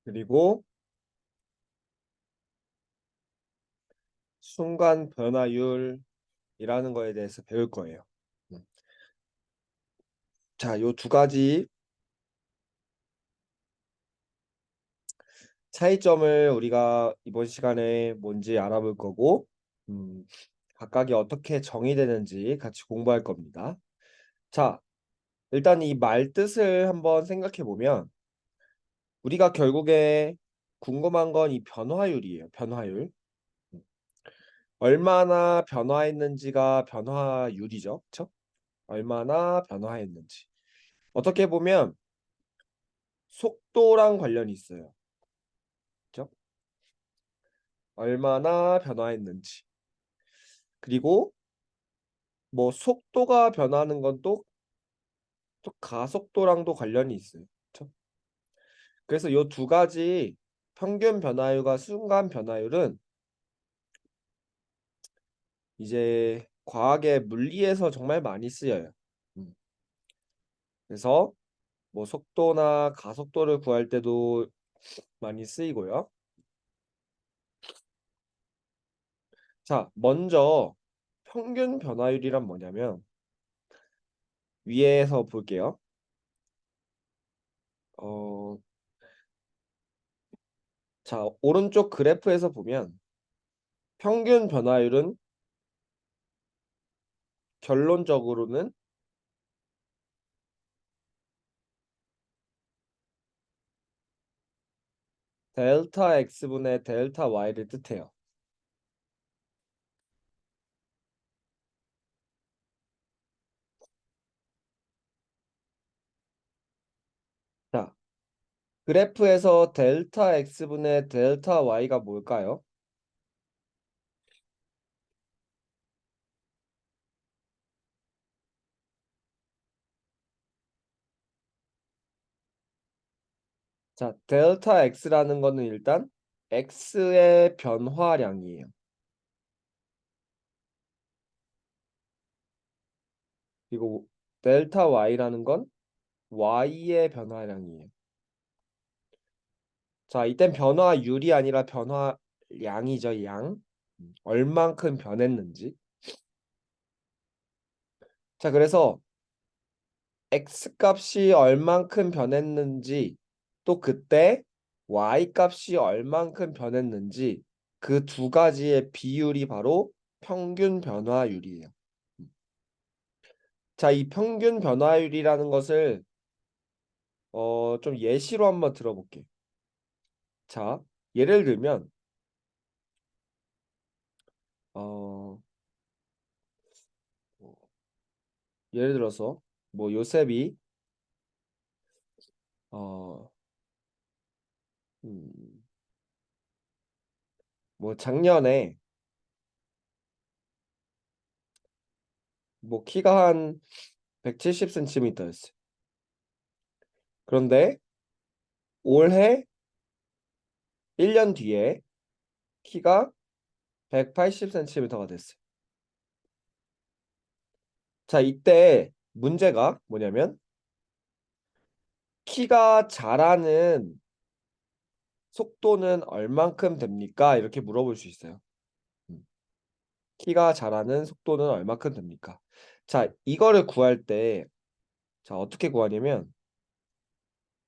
그리고 순간 변화율이라는 거에 대해서 배울 거예요. 음. 자, 요 두 가지 차이점을 우리가 이번 시간에 뭔지 알아볼 거고, 음, 각각이 어떻게 정의되는지 같이 공부할 겁니다. 자, 일단 이 말 뜻을 한번 생각해 보면, 우리가 결국에 궁금한 건 이 변화율이에요. 변화율. 음. 얼마나 변화했는지가 변화율이죠. 그쵸? 얼마나 변화했는지. 어떻게 보면 속도랑 관련이 있어요. 그쵸? 얼마나 변화했는지. 그리고 뭐 속도가 변하는 건 또 가속도랑도 관련이 있어요. 그쵸? 그래서 요 두 가지 평균 변화율과 순간 변화율은 이제 과학의 물리에서 정말 많이 쓰여요. 음. 그래서 뭐 속도나 가속도를 구할 때도 많이 쓰이고요. 자, 먼저 평균 변화율이란 뭐냐면 위에서 볼게요. 어, 자, 오른쪽 그래프에서 보면 평균 변화율은 결론적으로는 델타 x분의 델타 y를 뜻해요. 자, 그래프에서 델타 x분의 델타 y가 뭘까요? 자, 델타 x라는 거는 일단 x의 변화량이에요. 그리고 델타 y라는 건 y의 변화량이에요. 자, 이땐 변화율이 아니라 변화량이죠, 양. 얼만큼 변했는지. 자, 그래서 x 값이 얼만큼 변했는지 또 그때 y 값이 얼만큼 변했는지 그 두 가지의 비율이 바로 평균 변화율이에요. 자, 이 평균 변화율이라는 것을 좀 예시로 한번 들어볼게. 자, 예를 들면 어, 뭐, 예를 들어서 뭐 요셉이 어, 음, 뭐 작년에 뭐 키가 한 170cm였어요. 그런데 올해 1년 뒤에 키가 180cm가 됐어요. 자, 이때 문제가 뭐냐면 키가 자라는 속도는 얼만큼 됩니까? 이렇게 물어볼 수 있어요. 음, 키가 자라는 속도는 얼만큼 됩니까? 자, 이거를 구할 때 자, 어떻게 구하냐면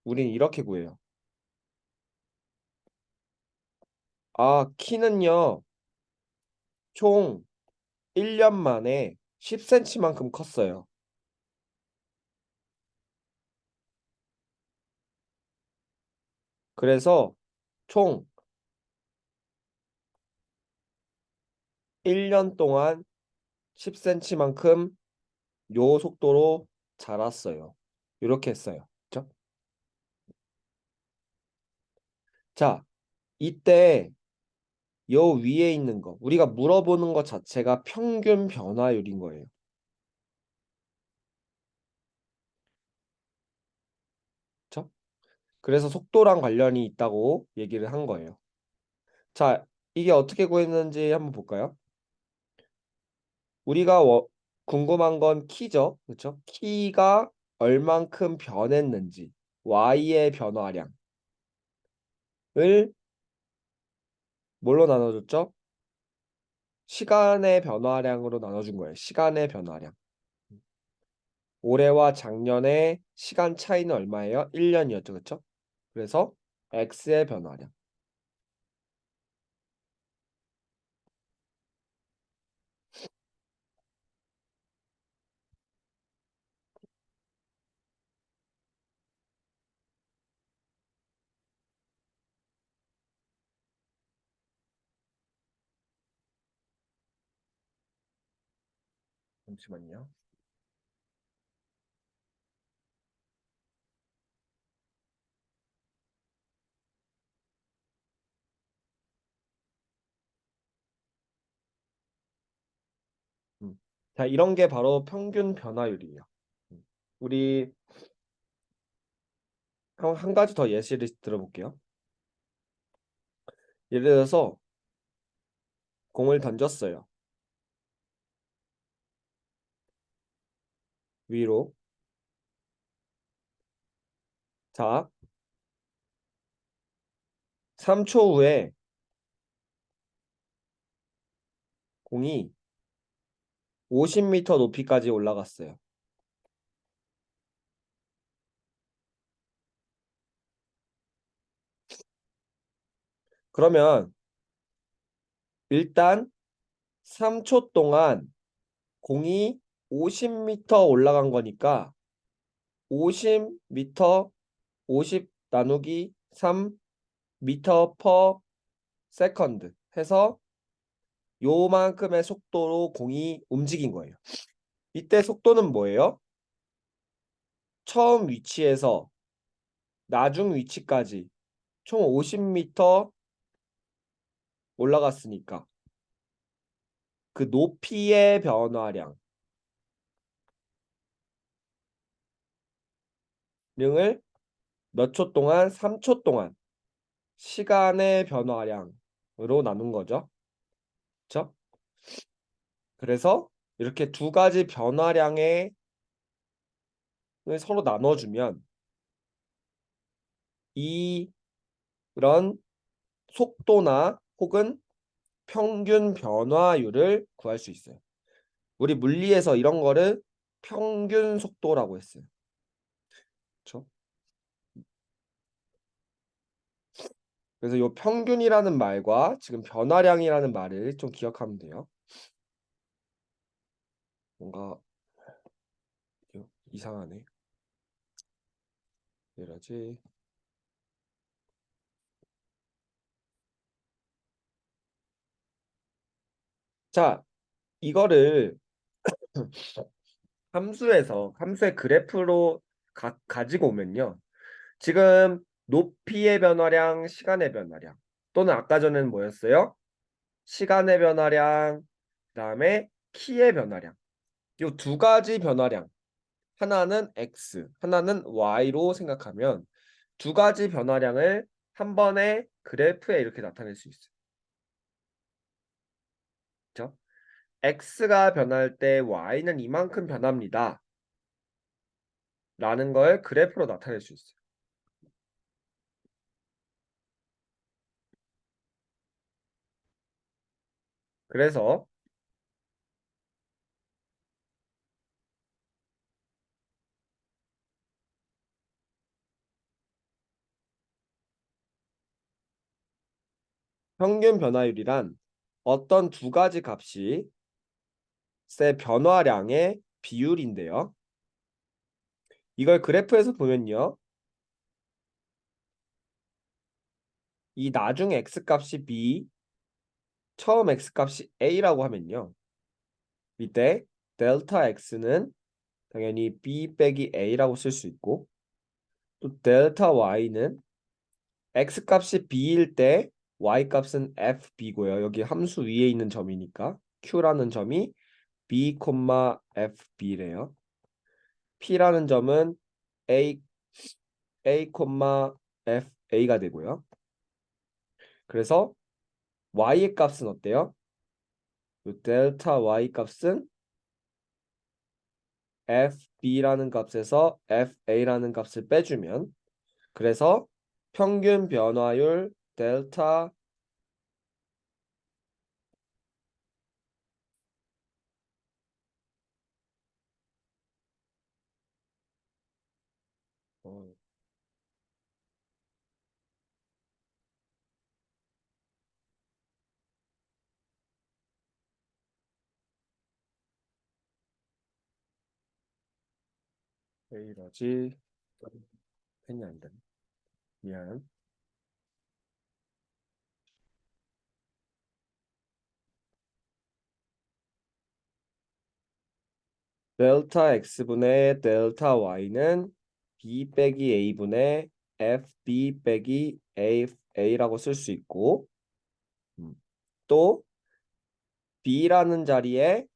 우린 이렇게 구해요. 아, 키는요. 총 1년 만에 10cm만큼 컸어요. 그래서 총 1년 동안 10cm만큼 요 속도로 자랐어요. 이렇게 했어요. 그죠? 자, 이때 요 위에 있는 거 우리가 물어보는 것 자체가 평균 변화율인 거예요. 그죠? 그래서 속도랑 관련이 있다고 얘기를 한 거예요. 자, 이게 어떻게 구했는지 한번 볼까요? 우리가 궁금한 건 키죠. 그렇죠? 키가 얼만큼 변했는지 y의 변화량. 뭘로 나눠줬죠? 시간의 변화량으로 나눠준 거예요. 시간의 변화량. 올해와 작년의 시간 차이는 얼마예요? 1년이었죠. 그렇죠? 그래서 x의 변화량. 잠시만요. 자, 이런 게 바로 평균 변화율이에요. 우리 한 가지 더 예시를 들어볼게요. 예를 들어서 공을 던졌어요. 위로. 자, 3초 후에 공이 50m 높이까지 올라갔어요. 그러면 일단 3초 동안 공이 50m 올라간 거니까 50m 50 나누기 3 미터 퍼 세컨드 해서 요만큼의 속도로 공이 움직인 거예요. 이때 속도는 뭐예요? 처음 위치에서 나중 위치까지 총 50m 올라갔으니까 그 높이의 변화량을 몇 초 동안? 3초 동안 시간의 변화량으로 나눈 거죠. 그렇죠? 그래서 이렇게 두 가지 변화량의 서로 나눠주면 이런 속도나 혹은 평균 변화율을 구할 수 있어요. 우리 물리에서 이런 거를 평균 속도라고 했어요. 그렇죠? 그래서 이 평균이라는 말과 지금 변화량이라는 말을 좀 기억하면 돼요. 뭔가 이상하네. 이러지. 자, 이거를 함수의 그래프로 가지고 오면요. 지금 높이의 변화량, 시간의 변화량 또는 아까 전에는 뭐였어요? 시간의 변화량, 그다음에 키의 변화량. 이 두 가지 변화량. 하나는 x, 하나는 y로 생각하면 두 가지 변화량을 한 번에 그래프에 이렇게 나타낼 수 있어요. 그렇죠? x가 변할 때 y는 이만큼 변합니다. 라는 걸 그래프로 나타낼 수 있어요. 그래서 평균 변화율이란 어떤 두 가지 값이 의 변화량의 비율인데요. 이걸 그래프에서 보면요. 이 나중 x값이 b, 처음 x값이 a라고 하면요. 이때 델타 x는 당연히 b 빼기 a라고 쓸 수 있고 또 델타 y는 x값이 b일 때 y값은 fb고요. 여기 함수 위에 있는 점이니까 q라는 점이 b, fb래요. p라는 점은 a, fa가 되고요. 그래서 y의 값은 어때요? 델타 y 값은 fb라는 값에서 fa라는 값을 빼주면 그래서 평균 변화율 델타 어, 왜 이러지? 펜이 안 되네. 미안. 델타 x분의 델타 y는 b 빼기 a분의 fb 빼기 a라고 쓸 수 있고 음, 또 b라는 자리에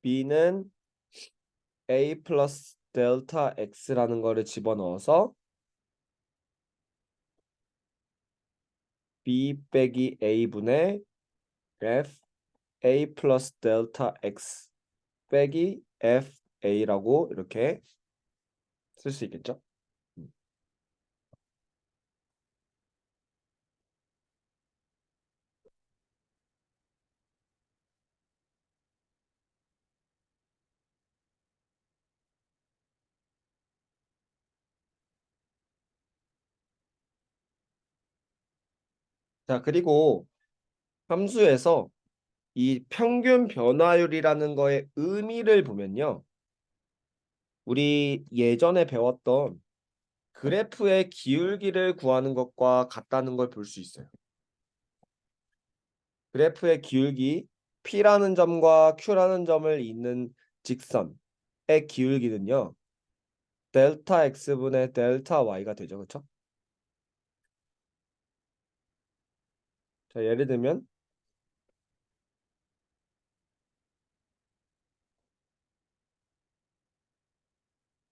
b는 a 플러스 델타 x라는 거를 집어넣어서 b 빼기 a분의 f a 플러스 델타 x 빼기 fa라고 이렇게 쓸 수 있겠죠? 음. 자, 그리고 함수에서 이 평균 변화율이라는 거의 의미를 보면요. 우리 예전에 배웠던 그래프의 기울기를 구하는 것과 같다는 걸 볼 수 있어요. 그래프의 기울기 P라는 점과 Q라는 점을 잇는 직선의 기울기는요. 델타 X분의 델타 Y가 되죠. 그렇죠? 자, 예를 들면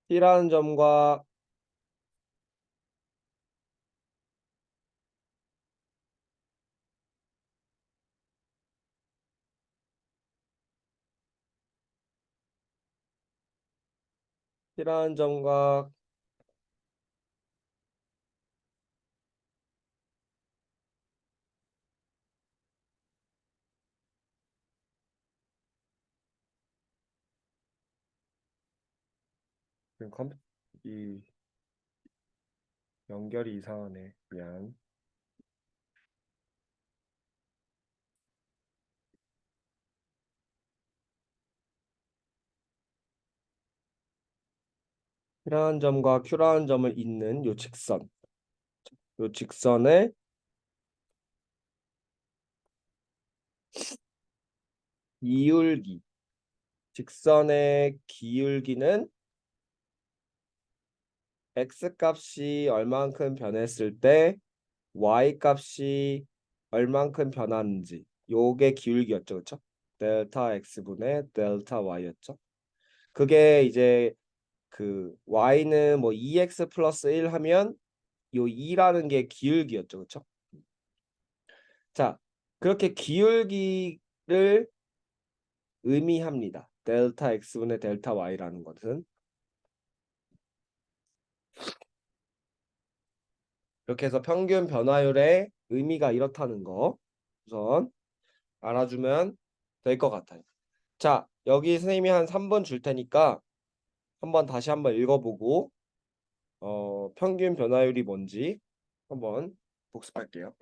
P라는 점과 P라는 점과 이 연결이 이상하네. 미안. P라는 점과 Q라는 점을 잇는 요 직선. 요 직선의 기울기. 직선의 기울기는 x 값이 얼만큼 변했을 때 y 값이 얼만큼 변하는지 요게 기울기였죠. 그렇죠? 델타 x분의 델타 y였죠. 그게 이제 그 y는 뭐 2x 플러스 1 하면 요 2라는 게 기울기였죠. 그렇죠? 자, 그렇게 기울기를 의미합니다. 델타 x분의 델타 y라는 것은 이렇게 해서 평균 변화율의 의미가 이렇다는 거 우선 알아주면 될 것 같아요. 자, 여기 선생님이 한 3번 줄 테니까 다시 한번 읽어보고 평균 변화율이 뭔지 한번 복습할게요.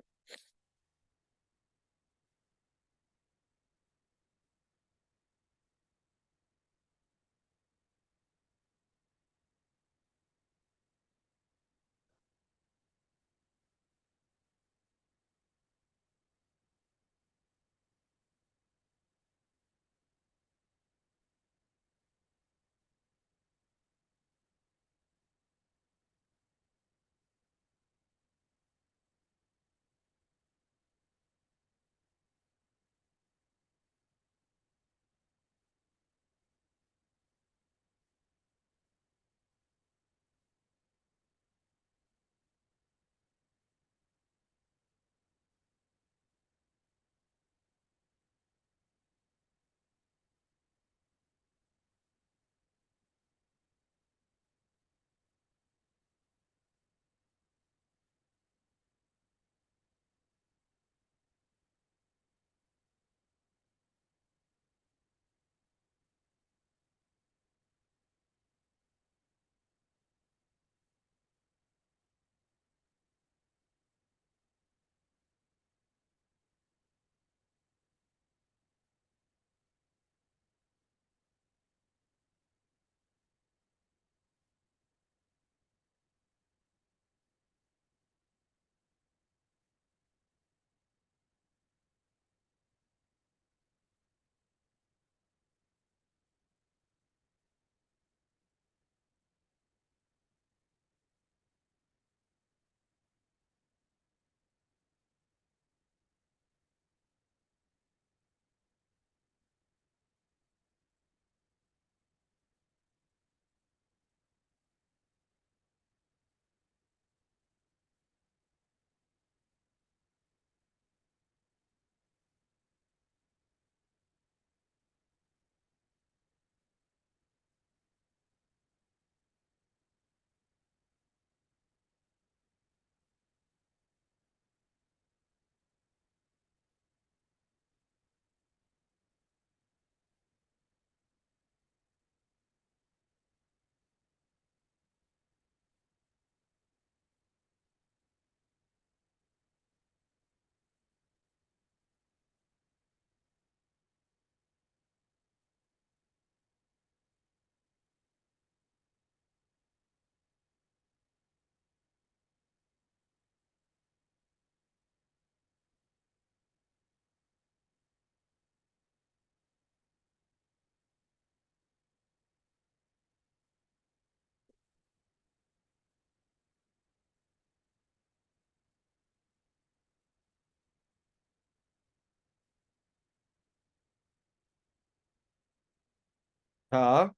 자,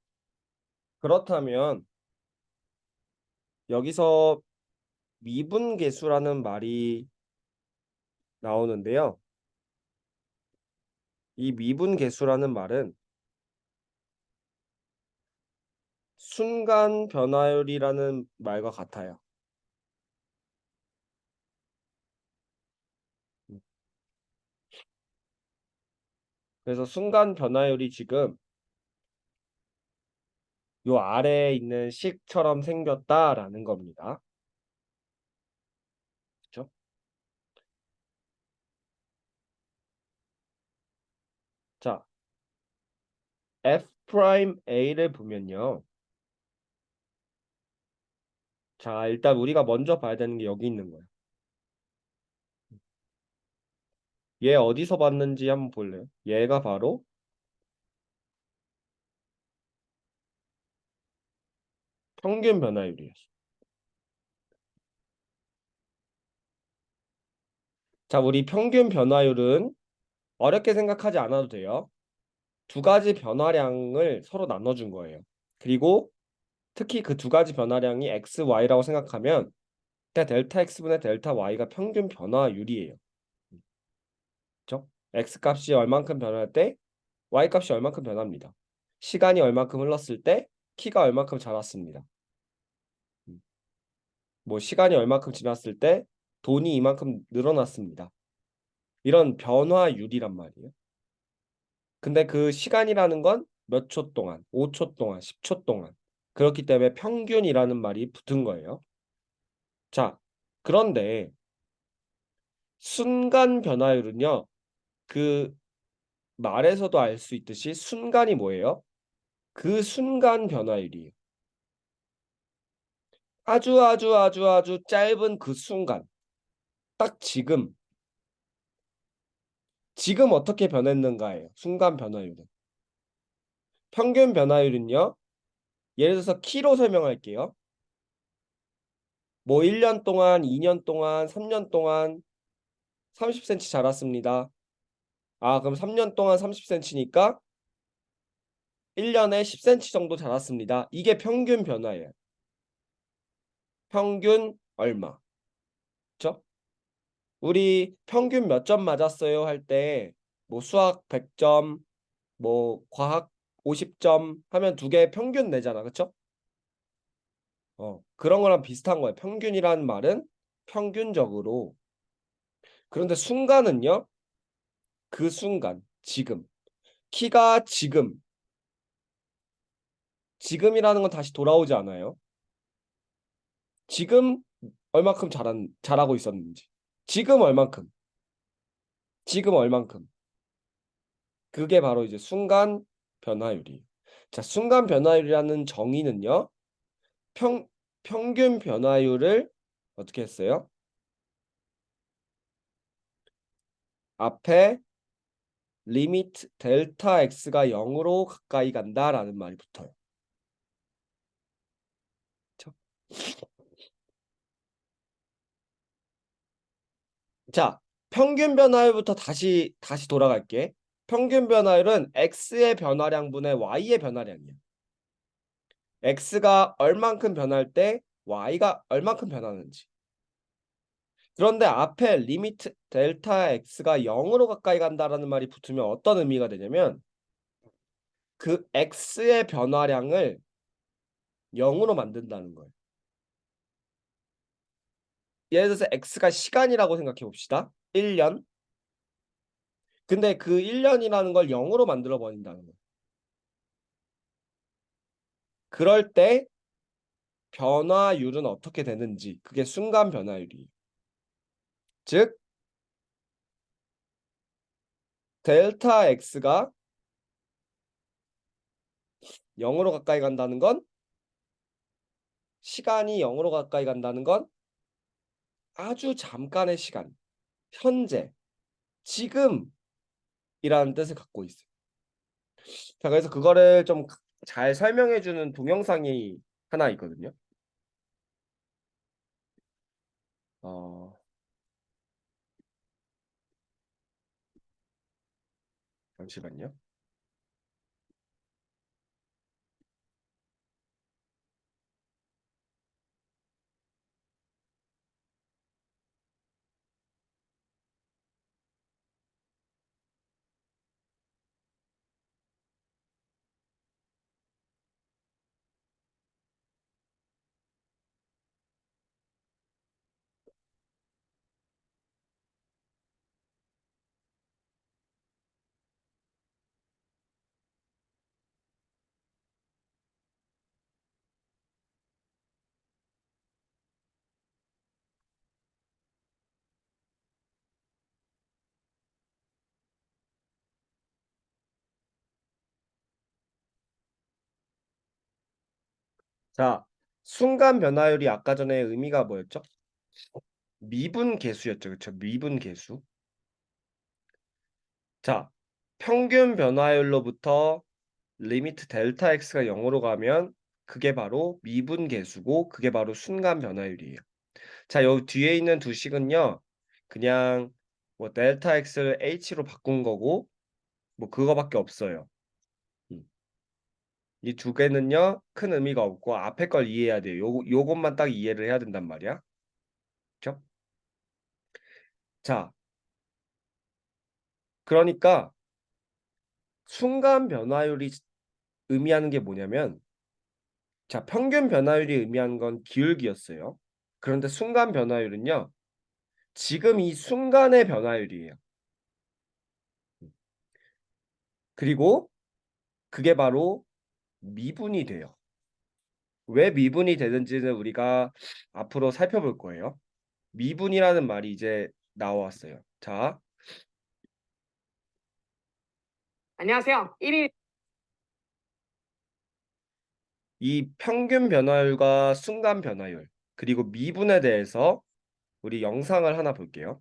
그렇다면 여기서 미분계수라는 말이 나오는데요. 이 미분계수라는 말은 순간 변화율이라는 말과 같아요. 그래서 순간 변화율이 지금 요 아래에 있는 식처럼 생겼다라는 겁니다. 그렇죠? 자, F'A를 보면요. 자, 일단 우리가 먼저 봐야 되는 게 여기 있는 거예요. 얘 어디서 봤는지 한번 볼래요? 얘가 바로 평균 변화율이었어. 자, 우리 평균 변화율은 어렵게 생각하지 않아도 돼요. 두 가지 변화량을 서로 나눠준 거예요. 그리고 특히 그 두 가지 변화량이 x, y라고 생각하면 그냥 델타 x분의 델타 y가 평균 변화율이에요. 그렇죠? x 값이 얼만큼 변할 때 y 값이 얼만큼 변합니다. 시간이 얼만큼 흘렀을 때 키가 얼만큼 자랐습니다. 음. 뭐 시간이 얼만큼 지났을 때 돈이 이만큼 늘어났습니다. 이런 변화율이란 말이에요. 근데 그 시간이라는 건 몇 초 동안, 5초 동안, 10초 동안. 그렇기 때문에 평균이라는 말이 붙은 거예요. 자, 그런데 순간 변화율은요. 그 말에서도 알 수 있듯이 순간이 뭐예요? 그 순간 변화율이에요. 아주 아주 아주 아주 짧은 그 순간. 딱 지금 어떻게 변했는가예요. 순간 변화율은. 평균 변화율은요. 예를 들어서 키로 설명할게요. 뭐 1년 동안, 2년 동안, 3년 동안 30cm 자랐습니다. 아, 그럼 3년 동안 30cm니까 1년에 10cm 정도 자랐습니다. 이게 평균 변화예요. 평균 얼마? 그렇죠? 우리 평균 몇 점 맞았어요 할 때 뭐 수학 100점, 뭐 과학 50점 하면 두 개 평균 내잖아. 그렇죠? 그런 거랑 비슷한 거예요. 평균이라는 말은 평균적으로. 그런데 순간은요. 그 순간, 지금. 키가 지금이라는 건 다시 돌아오지 않아요. 지금 얼만큼 잘하고 있었는지. 지금 얼만큼. 지금 얼만큼. 그게 바로 이제 순간 변화율이에요. 자, 순간 변화율이라는 정의는요. 평, 평균 변화율을 어떻게 했어요? 앞에 리미트 델타 x가 0으로 가까이 간다라는 말이 붙어요. 그쵸? 자, 평균 변화율부터 다시 돌아갈게. 평균 변화율은 x의 변화량분의 y의 변화량이야. x가 얼만큼 변할 때 y가 얼만큼 변하는지. 그런데 앞에 리미트 델타 x가 0으로 가까이 간다라는 말이 붙으면 어떤 의미가 되냐면 그 x의 변화량을 0으로 만든다는 거예요. 예를 들어서 x가 시간이라고 생각해 봅시다. 1년. 근데 그 1년이라는 걸 0으로 만들어 버린다는 거예요. 그럴 때 변화율은 어떻게 되는지 그게 순간 변화율이에요. 즉 델타 x가 0으로 가까이 간다는 건 시간이 0으로 가까이 간다는 건 아주 잠깐의 시간, 현재, 지금이라는 뜻을 갖고 있어요. 자, 그래서 그거를 좀 잘 설명해 주는 동영상이 하나 있거든요. 어, 잠시만요. 자, 순간 변화율이 아까 전에 의미가 뭐였죠? 미분 계수였죠. 그쵸? 미분 계수. 자, 평균 변화율로부터 리미트 델타 x가 0으로 가면 그게 바로 미분 계수고 그게 바로 순간 변화율이에요. 자, 여기 뒤에 있는 두 식은요. 그냥 뭐 델타 x를 h로 바꾼 거고 뭐 그거밖에 없어요. 음. 이 두 개는요. 큰 의미가 없고 앞에 걸 이해해야 돼요. 요것만 딱 이해를 해야 된단 말이야. 그쵸? 자, 그러니까 순간 변화율이 의미하는 게 뭐냐면 자, 평균 변화율이 의미하는 건 기울기였어요. 그런데 순간 변화율은요. 지금 이 순간의 변화율이에요. 그리고 그게 바로 미분이 돼요. 왜 미분이 되는지는 우리가 앞으로 살펴볼 거예요. 미분이라는 말이 이제 나왔어요. 자, 안녕하세요. 1일 이 평균 변화율과 순간 변화율 그리고 미분에 대해서 우리 영상을 하나 볼게요.